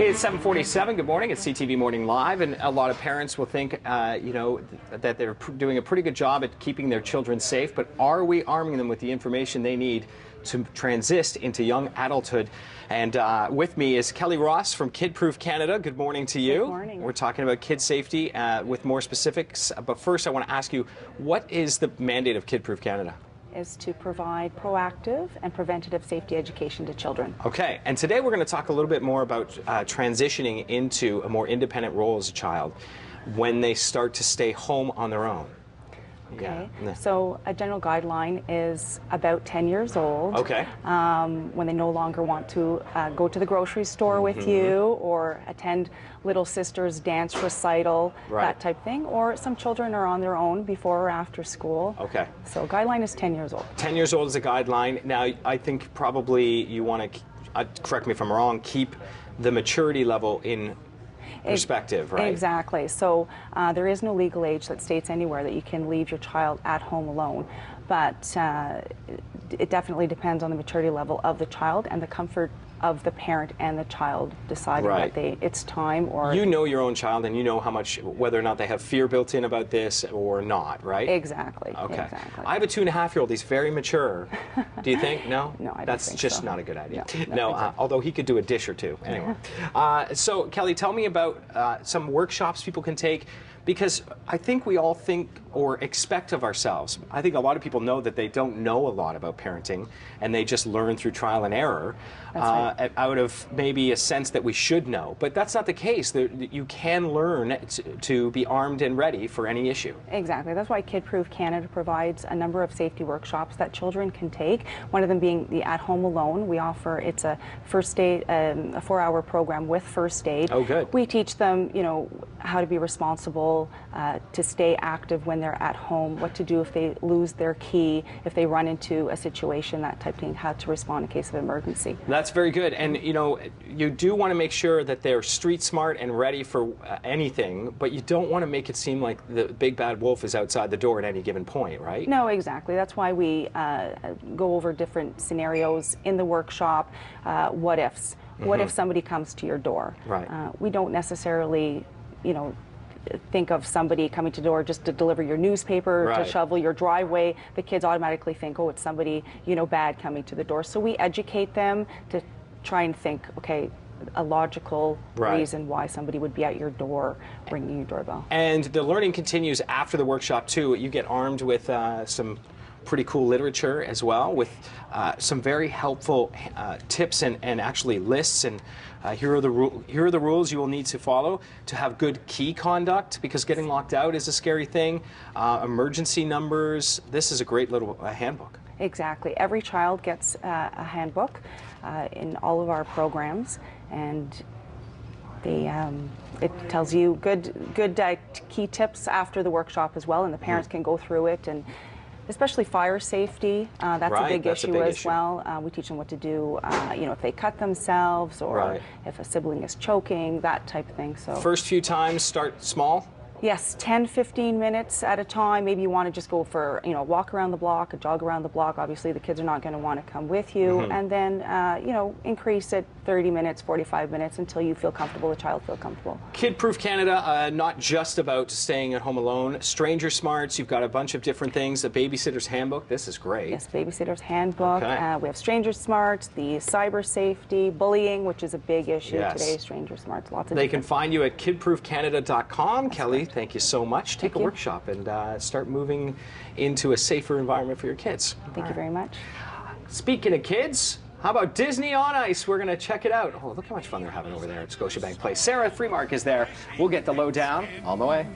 It's 7:47. Good morning. It's CTV Morning Live, and a lot of parents will think, that they're doing a pretty good job at keeping their children safe. But are we arming them with the information they need to transit into young adulthood? And with me is Kelly Ross from KidProof Canada. Good morning to you. Good morning. We're talking about kid safety with more specifics. But first, I want to ask you, what is the mandate of KidProof Canada? Is to provide proactive and preventative safety education to children. Okay, and today we're going to talk a little bit more about transitioning into a more independent role as a child when they start to stay home on their own. Okay, Yeah. so a general guideline is about 10 years old. Okay. When they no longer want to go to the grocery store with you or attend little sister's dance recital, that type of thing, or some children are on their own before or after school. Okay. So guideline is 10 years old. 10 years old is a guideline. Now, I think probably you want to, correct me if I'm wrong, keep the maturity level in perspective, right? Exactly. So there is no legal age that states anywhere that you can leave your child at home alone, but it definitely depends on the maturity level of the child and the comfort of the parent and the child deciding that it's time. Or you know your own child, and you know how much, whether or not they have fear built in about this or not, right? Exactly. Okay. Exactly. I have a 2.5-year-old. He's very mature. Do you think? No? No, I don't That's think just so. not a good idea. No, although he could do a dish or two. Anyway. So, Kelly, tell me about some workshops people can take, because I think we all think or expect of ourselves. I think a lot of people know that they don't know a lot about parenting, and they just learn through trial and error out of maybe a sense that we should know. But that's not the case. You can learn to be armed and ready for any issue. Exactly. That's why KidProof Canada provides a number of safety workshops that children can take. One of them being the At Home Alone. We offer, it's a first aid, a 4-hour program with first aid. Oh, good. We teach them, how to be responsible, to stay active when they're at home, what to do if they lose their key, if they run into a situation, that type of thing, how to respond in case of emergency. That's very good. And, you do want to make sure that they're street smart and ready for anything, but you don't want to make it seem like the big bad wolf is outside the door at any given point, right? No, exactly. That's why we go over different scenarios in the workshop, what ifs. What if somebody comes to your door? Right. We don't necessarily, think of somebody coming to the door just to deliver your newspaper, to shovel your driveway. The kids automatically think, oh, it's somebody, bad coming to the door. So we educate them to try and think, okay, a logical reason why somebody would be at your door ringing your doorbell. And the learning continues after the workshop, too. You get armed with some pretty cool literature as well, with some very helpful tips and actually lists, and here are the rules you will need to follow to have good key conduct, because getting locked out is a scary thing. Emergency numbers. This is a great little handbook. Exactly. Every child gets a handbook in all of our programs, and it tells you good key tips after the workshop as well, and the parents can go through it, and especially fire safety, that's a big issue as well. We teach them what to do, if they cut themselves, or if a sibling is choking, that type of thing. So first few times, start small. Yes, 10, 15 minutes at a time. Maybe you want to just go for, a walk around the block, a jog around the block. Obviously, the kids are not going to want to come with you. And then, increase it 30 minutes, 45 minutes until you feel comfortable, the child feel comfortable. KidProof Canada, not just about staying at home alone. Stranger Smarts, you've got a bunch of different things. The Babysitter's Handbook, this is great. Yes, Babysitter's Handbook. We have Stranger Smarts, the cyber safety, bullying, which is a big issue today. Stranger Smarts, lots of They can find you at kidproofcanada.com. Kelly, thank you so much. Take a workshop and start moving into a safer environment for your kids. Thank you very much. Speaking of kids, how about Disney on Ice? We're going to check it out. Oh, look how much fun they're having over there at Scotiabank Place. Sarah Freemark is there. We'll get the lowdown on the way.